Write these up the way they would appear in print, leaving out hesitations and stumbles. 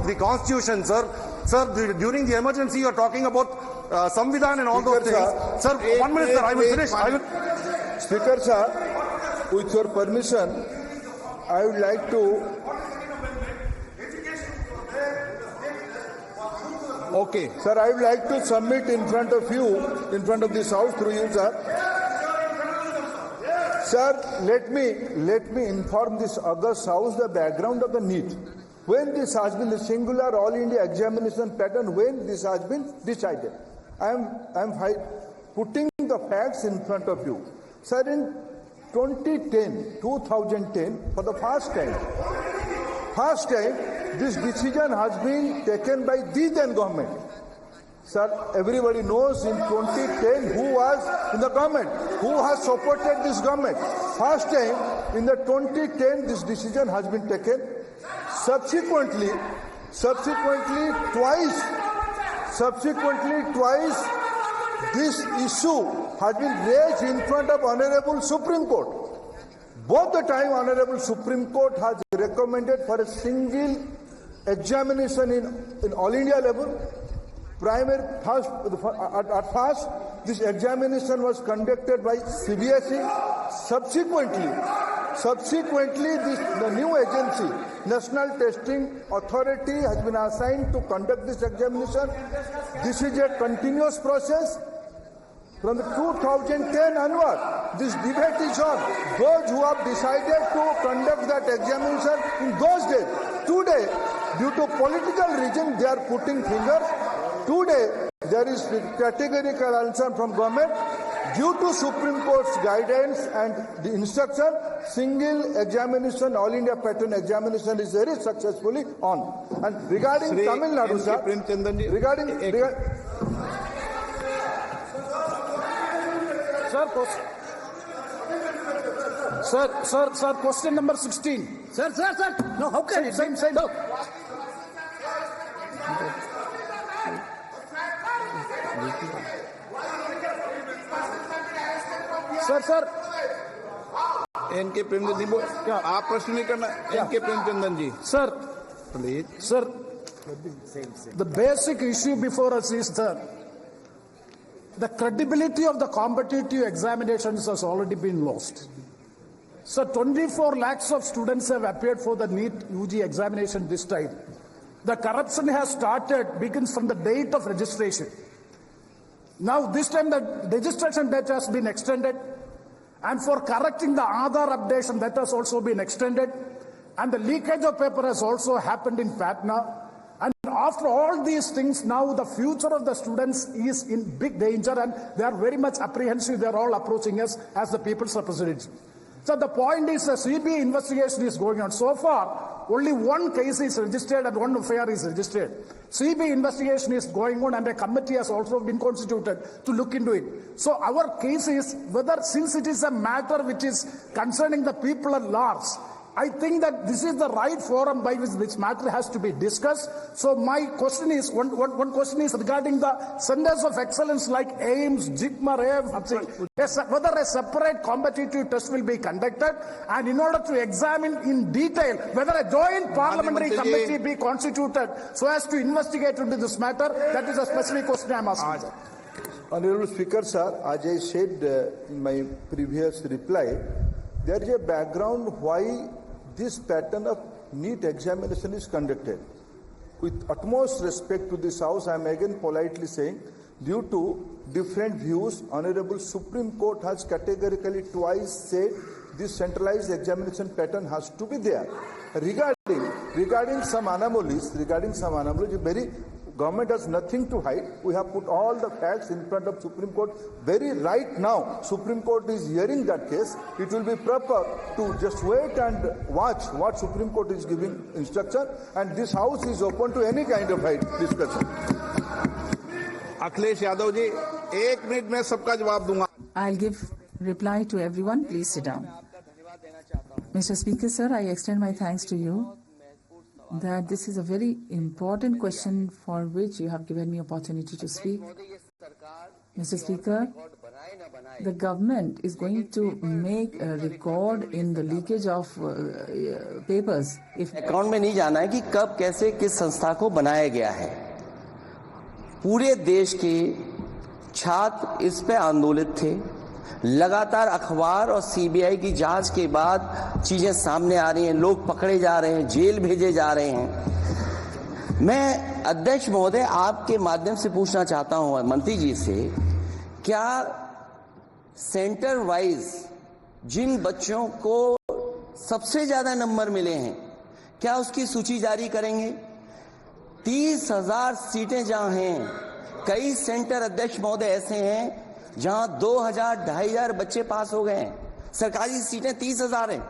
the Constitution, sir. Sir, during the emergency, you are talking about Samvidhan and all those things. Sir, 1 minute, sir. I will finish. Speaker, sir, with your permission, I would like to. Okay, sir, I would like to submit in front of you, in front of this House, through you, sir. Sir, let me inform this August House the background of the NEET. When this has been the singular all India examination pattern, when this has been decided. I am putting the facts in front of you. Sir, in 2010, for the first time, this decision has been taken by the then government. Sir, everybody knows in 2010 who was in the government, who has supported this government. First time in the 2010 this decision has been taken. Subsequently twice this issue has been raised in front of Honorable Supreme Court. Both the time Honorable Supreme Court has recommended for a single examination in all India level. At first, this examination was conducted by CBSE. Subsequently, the new agency, National Testing Authority, has been assigned to conduct this examination. This is a continuous process. From the 2010 onward, this debate is on. Those who have decided to conduct that examination in those days, today, due to political reason, they are putting fingers. Today, there is categorical answer from government. Due to Supreme Court's guidance and the instruction, single examination, all India pattern examination is very successfully on. And regarding Tamil Nadu, sir, Sir, question number 16. Sir. No, how can it? Same. No. Sir N K Premchand ji क्या आप प्रश्न नहीं करना N K Premchandan ji sir please sir the basic issue before us is the credibility of the competitive examinations has already been lost. So 24 lakhs of students have appeared for the NEET UG examination this time. The corruption has begins from the date of registration. Now this time the registration date has been extended, and for correcting the Aadhaar updation, that has also been extended, and the leakage of paper has also happened in Patna. And after all these things, now the future of the students is in big danger, and they are very much apprehensive. They are all approaching us as the people's representatives. So the point is, the CBI investigation is going on. So far, only one case is registered and one affair is registered. CBI investigation is going on, and a committee has also been constituted to look into it. So our case is whether, since it is a matter which is concerning the people at large, I think that this is the right forum by which this matter has to be discussed. So my question is, one question is regarding the centers of excellence like AIIMS, JIPMER, whether a separate competitive test will be conducted, and in order to examine in detail whether a joint parliamentary committee be constituted so as to investigate into this matter. That is a specific question I am asking. Honorable Speaker, sir, as I said in my previous reply, there is a background why this pattern of NEET examination is conducted. With utmost respect to this House, I am again politely saying, due to different views, Honorable Supreme Court has categorically twice said this centralized examination pattern has to be there. Regarding some anomalies, very government has nothing to hide. We have put all the facts in front of Supreme Court. Very right now, Supreme Court is hearing that case. It will be proper to just wait and watch what Supreme Court is giving instruction, and this House is open to any kind of discussion. Akhilesh Yadav ji, 1 minute में सबका जवाब दूंगा. I'll give reply to everyone. Please sit down. Mr. Speaker, sir, I extend my thanks to you that this is a very important question for which you have given me opportunity to speak. Mr. Speaker, the government is going to make a record in the leakage of papers. If account में नहीं जाना है कि कब कैसे किस संस्था को बनाया गया है। पूरे देश के छात्र इस पे आंदोलित थे। लगातार अखबार और सीबीआई की जांच के बाद चीजें सामने आ रही हैं, लोग पकड़े जा रहे हैं, जेल भेजे जा रहे हैं। मैं अध्यक्ष महोदय आपके माध्यम से पूछना चाहता हूं मंत्री जी से, क्या सेंटर वाइज जिन बच्चों को सबसे ज्यादा नंबर मिले हैं, क्या उसकी सूची जारी करेंगे? 30,000 सीटें जहां हैं, कई सेंटर अध्यक्ष महोदय ऐसे हैं जहां 2,000, 2,500 बच्चे पास हो गए हैं। सरकारी सीटें 30,000 हैं,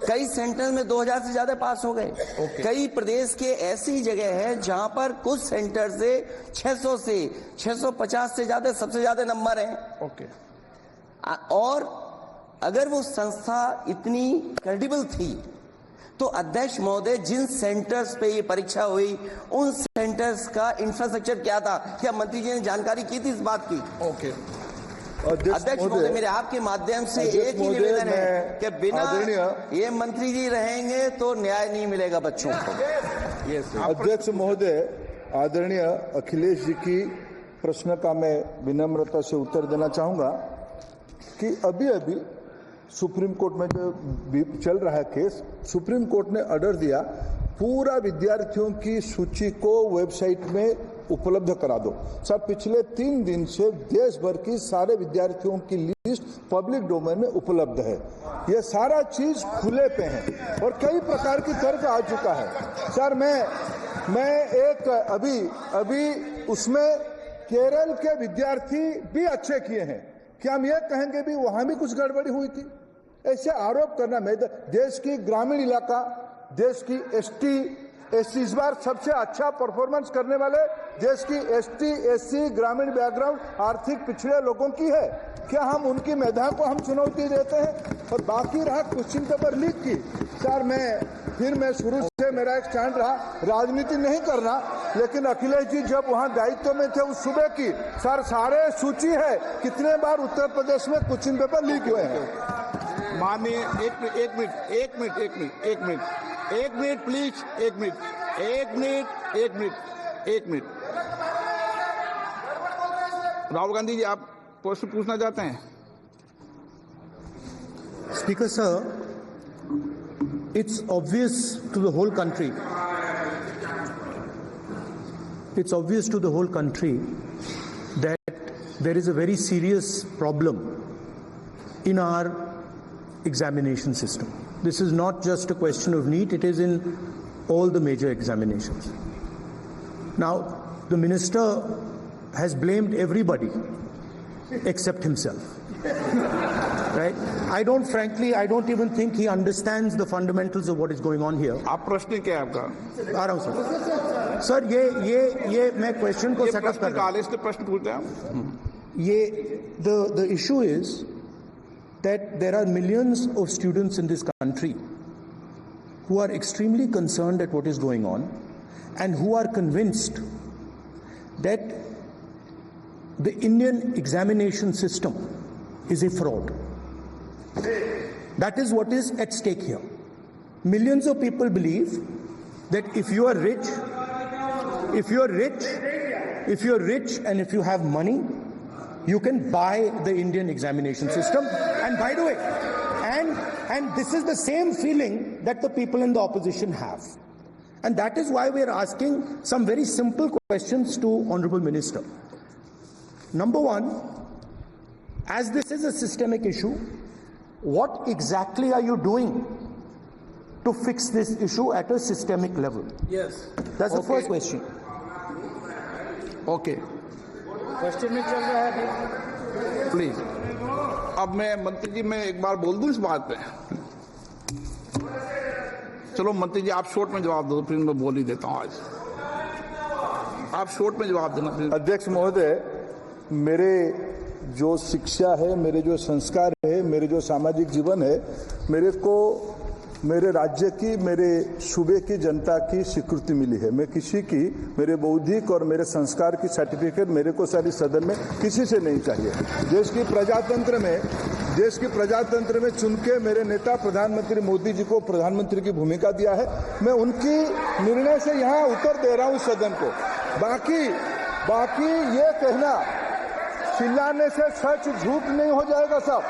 कई सेंटर में 2,000 से ज्यादा पास हो गए। कई प्रदेश के ऐसी जगह है जहां पर कुछ सेंटर से 600 से 650 से ज्यादा सबसे ज्यादा नंबर हैं। और अगर वो संस्था इतनी क्रेडिबल थी तो अध्यक्ष महोदय जिन सेंटर्स पे ये परीक्षा हुई उन सेंटर्स का इंफ्रास्ट्रक्चर क्या था? क्या मंत्री जी ने जानकारी की थी इस बात की? अध्यक्ष महोदय, मेरे आपके माध्यम से एक ही निवेदन है कि बिना ये मंत्री जी रहेंगे तो न्याय नहीं मिलेगा बच्चों को। अध्यक्ष महोदय, आदरणीय अखिलेश जी की प्रश्न का मैं विनम्रता से उत्तर देना चाहूंगा कि अभी सुप्रीम कोर्ट में जो चल रहा है केस, सुप्रीम कोर्ट ने ऑर्डर दिया पूरा विद्यार्थियों की सूची को वेबसाइट में उपलब्ध करा दो। सब पिछले 3 दिन से देश भर की सारे विद्यार्थियों की लिस्ट पब्लिक डोमेन में उपलब्ध है। ये सारा चीज खुले पे है और कई प्रकार की तर्क आ चुका है। सर मैं एक अभी उसमें केरल के विद्यार्थी भी अच्छे किए हैं, क्या हम ये कहेंगे भी वहां भी कुछ गड़बड़ी हुई थी? ऐसे आरोप करना, मैं देश की ग्रामीण इलाका, देश की एसटी इस बार सबसे अच्छा परफॉर्मेंस करने वाले देश की एसटी, एससी, ग्रामीण बैकग्राउंड, आर्थिक पिछड़े लोगों की है। क्या हम उनकी मेधा को हम चुनौती देते हैं? और बाकी रहा क्वेश्चन पेपर लीक की, सर मैं शुरू से मेरा एक स्टैंड रहा, राजनीति नहीं करना, लेकिन अखिलेश जी जब वहां दायित्व में थे उस सूबे की, सर सारे सूची है कितने बार उत्तर प्रदेश में क्वेश्चन पेपर लीक हुए हैं। माननीय एक मिनट प्लीज, एक मिनट। राहुल गांधी जी, आप प्रश्न पूछना चाहते हैं? Speaker sir, it's obvious to the whole country. It's obvious to the whole country that there is a very serious problem in our examination system. This is not just a question of NEET, it is in all the major examinations. Now, the minister has blamed everybody except himself. Right? I don't even think he understands the fundamentals of what is going on here. आप प्रश्न क्या है आपका? आ रहा हूं sir, ये मैं question को सेटअप कर रहा हूं। से प्रश्न पूछते हैं। ये the issue is that there are millions of students in this country who are extremely concerned at what is going on and who are convinced that the Indian examination system is a fraud. That is what is at stake here. Millions of people believe that if you are rich and if you have money, you can buy the Indian examination system. And by the way, and this is the same feeling that the people in the opposition have. And that is why we are asking some very simple questions to Honorable Minister. Number one, as this is a systemic issue, what exactly are you doing to fix this issue at a systemic level? Yes. That's the first question. Okay, question में चल रहा है please. अब मैं मंत्री जी, मैं एक बार बोल दूं इस बात पे? चलो मंत्री जी, आप शॉर्ट में जवाब दो, फिर मैं बोल ही देता हूं। आज आप शॉर्ट में जवाब देना प्लीज। अध्यक्ष महोदय, मेरे जो शिक्षा है, मेरे जो संस्कार है, मेरे जो सामाजिक जीवन है, मेरे को मेरे राज्य की, मेरे सूबे की जनता की स्वीकृति मिली है। मैं किसी की, मेरे बौद्धिक और मेरे संस्कार की सर्टिफिकेट मेरे को सारी सदन में किसी से नहीं चाहिए। देश की प्रजातंत्र में चुन के मेरे नेता प्रधानमंत्री मोदी जी को प्रधानमंत्री की भूमिका दिया है। मैं उनकी निर्णय से यहाँ उत्तर दे रहा हूँ सदन को। बाकी ये कहना, चिल्लाने से सच झूठ नहीं हो जाएगा साहब।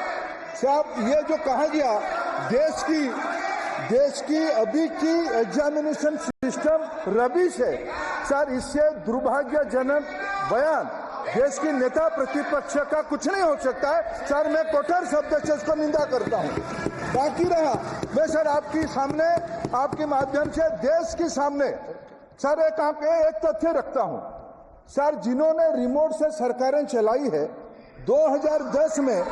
ये जो कहा गया देश की अभी की एग्जामिनेशन सिस्टम रबिश है सर, इससे दुर्भाग्यजनक बयान देश की नेता प्रतिपक्ष का कुछ नहीं हो सकता है सर। मैं कठोर शब्द से इसको निंदा करता हूं। बाकी रहा, मैं सर आपके सामने, आपके माध्यम से देश के सामने सर एक तथ्य रखता हूं सर। जिन्होंने रिमोट से सरकारें चलाई है, 2010 में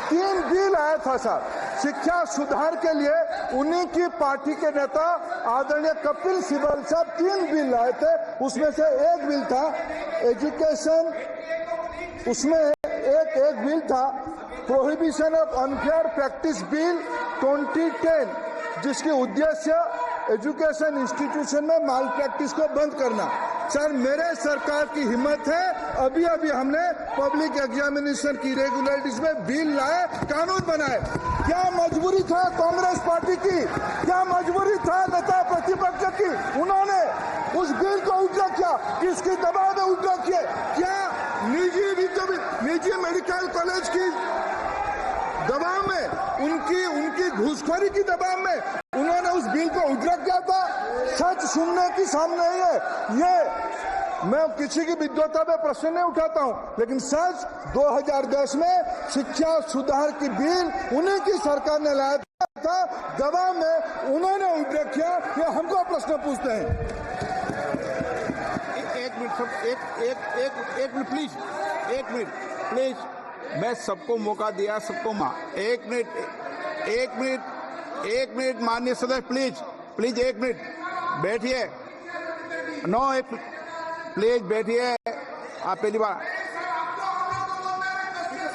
3 बिल आया था सर शिक्षा सुधार के लिए। उन्हीं की पार्टी के नेता आदरणीय कपिल सिब्बल साहब 3 बिल लाए थे। उसमें से एक बिल था एजुकेशन, उसमें एक बिल था prohibition of unfair practice bill 2010, जिसकी उद्देश्य एजुकेशन इंस्टीट्यूशन में माल प्रैक्टिस को बंद करना। सर मेरे सरकार की हिम्मत है, अभी हमने पब्लिक एग्जामिनेशन की रेगुलरिटीज में बिल लाए, कानून बनाए। क्या मजबूरी था कांग्रेस पार्टी की, क्या मजबूरी था नेता प्रतिपक्ष की? उन्होंने उस बिल को उल्टा किया, किसकी दबाव में उल्टा किए? क्या निजी मेडिकल कॉलेज की दबाव में, उनकी घूसखोरी की दबाव में उन्होंने उस बिल को उल्टा किया था? सच सुनने की सामने है ये। मैं किसी की विद्वता पे प्रश्न नहीं उठाता हूं, लेकिन सच 2010 में शिक्षा सुधार की बिल उन्हीं की सरकार ने लाया था, दबाव में उन्होंने उल्टा किया। ये हमको प्रश्न पूछते हैं। एक मिनट प्लीज, मैं सबको मौका दिया, सबको एक मिनट माननीय सदस्य, प्लीज 1 मिनट बैठिए। प्लीज बैठिए, आप पहली बार।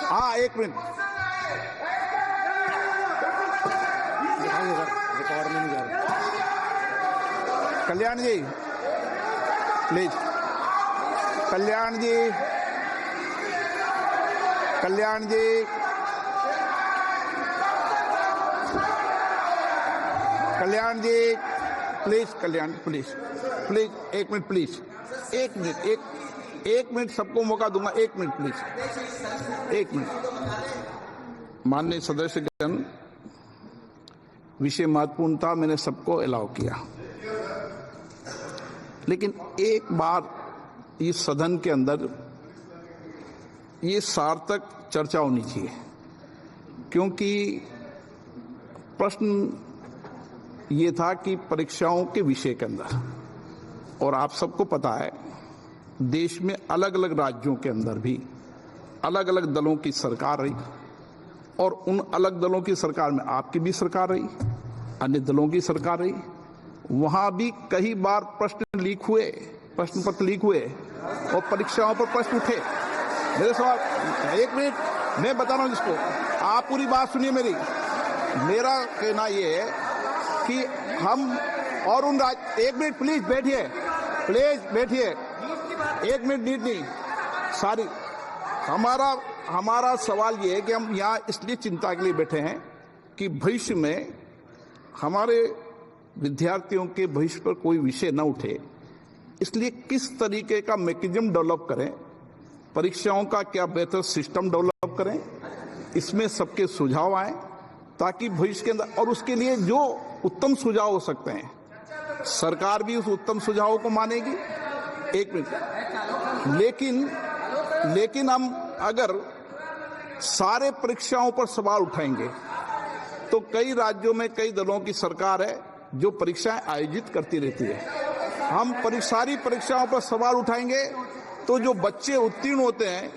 हाँ 1 minute. Kalyan ji please, Kalyan ji please 1 minute please, 1 minute सबको मौका दूंगा। 1 मिनट प्लीज, 1 मिनट। माननीय सदस्यगण, विषय महत्वपूर्ण था, मैंने सबको अलाउ किया, लेकिन एक बार इस सदन के अंदर ये सार्थक चर्चा होनी चाहिए, क्योंकि प्रश्न ये था कि परीक्षाओं के विषय के अंदर, और आप सबको पता है देश में अलग अलग राज्यों के अंदर भी अलग अलग दलों की सरकार रही, और उन अलग दलों की सरकार में आपकी भी सरकार रही, अन्य दलों की सरकार रही। वहां भी कई बार प्रश्न पत्र लीक हुए और परीक्षाओं पर प्रश्न उठे। मेरे सवाल, 1 मिनट मैं बता रहा हूं जिसको, आप पूरी बात सुनिए मेरी। मेरा कहना ये है कि हम और उन 1 मिनट प्लीज बैठिए, 1 मिनट नीट नहीं, सारी हमारा सवाल ये है कि हम यहाँ इसलिए चिंता के लिए बैठे हैं कि भविष्य में हमारे विद्यार्थियों के भविष्य पर कोई विषय न उठे, इसलिए किस तरीके का मैकेनिज्म डेवलप करें, परीक्षाओं का क्या बेहतर सिस्टम डेवलप करें, इसमें सबके सुझाव आए ताकि भविष्य के अंदर, और उसके लिए जो उत्तम सुझाव हो सकते हैं सरकार भी उस उत्तम सुझावों को मानेगी। 1 मिनट। लेकिन हम अगर सारे परीक्षाओं पर सवाल उठाएंगे तो कई राज्यों में कई दलों की सरकार है जो परीक्षाएं आयोजित करती रहती है। हम सारी परीक्षाओं पर सवाल उठाएंगे तो जो बच्चे उत्तीर्ण होते हैं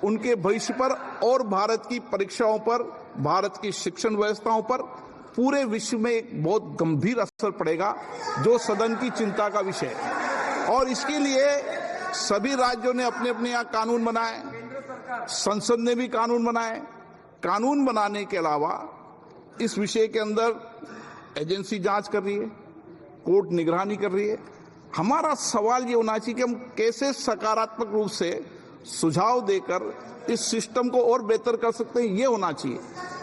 उनके भविष्य पर और भारत की परीक्षाओं पर, भारत की शिक्षण व्यवस्थाओं पर, पूरे विश्व में एक बहुत गंभीर असर पड़ेगा, जो सदन की चिंता का विषय है। और इसके लिए सभी राज्यों ने अपने अपने यहाँ कानून बनाए, संसद ने भी कानून बनाए। कानून बनाने के अलावा इस विषय के अंदर एजेंसी जांच कर रही है, कोर्ट निगरानी कर रही है। हमारा सवाल ये होना चाहिए कि हम कैसे सकारात्मक रूप से सुझाव देकर इस सिस्टम को और बेहतर कर सकते हैं, ये होना चाहिए।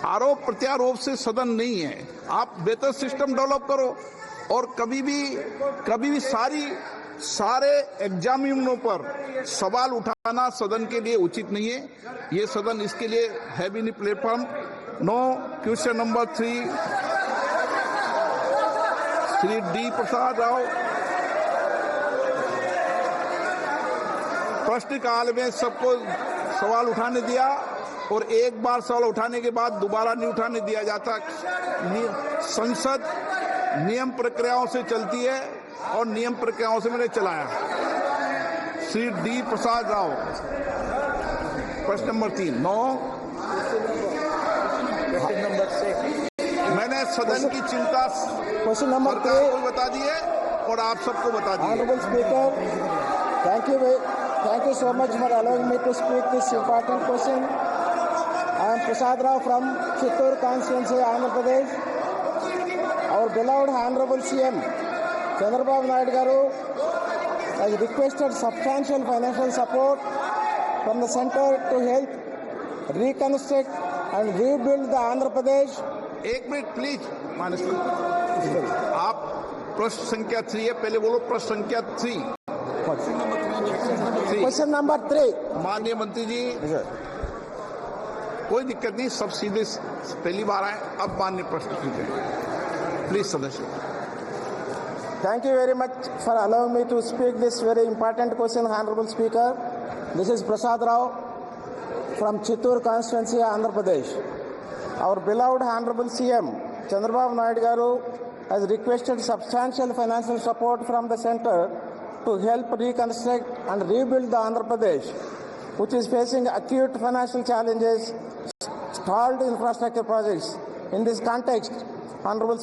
आरोप प्रत्यारोप से सदन नहीं है। आप बेहतर सिस्टम डेवलप करो और कभी भी सारे एग्जामिनरों पर सवाल उठाना सदन के लिए उचित नहीं है। ये सदन इसके लिए है भी नहीं platform. No question number 3 Shri D Prasad Rao. प्रश्नकाल में सबको सवाल उठाने दिया और एक बार सवाल उठाने के बाद दोबारा नहीं उठाने दिया जाता। संसद नियम प्रक्रियाओं से चलती है और नियम प्रक्रियाओं से मैंने चलाया। श्री डी प्रसाद राव, प्रश्न नंबर 3। 9 मैंने सदन की चिंता क्वेश्चन नंबर सरकार को बता दी है और आप सबको बता दी है। Honorable Speaker, thank you so much for allowing me to speak this important question. I am Prasad Rao from Chittoor constituency, Andhra Pradesh. Our beloved Honorable CM Chandrababu Naidu Garu has requested substantial financial support from the center to help reconstruct and rebuild the Andhra Pradesh. एक minute please मानस, आप प्रश्न संख्या 3 है, पहले बोलो प्रश्न संख्या 3। Question number 3. माननीय मंत्री जी, कोई दिक्कत नहीं, सब सीधे पहली बार आए। अब माननीय प्रश्न कीजिए प्लीज सदस्य। Thank you very much for allowing me to speak this very important question, Honorable Speaker. This is Prasad Rao from Chittoor constituency, Andhra Pradesh. Our beloved Honorable CM Chandrababu Naidu Garu has requested substantial financial support from the center to help reconstruct and rebuild the Andhra Pradesh, which is facing acute financial challenges, stalled infrastructure projects. In this context, Honorable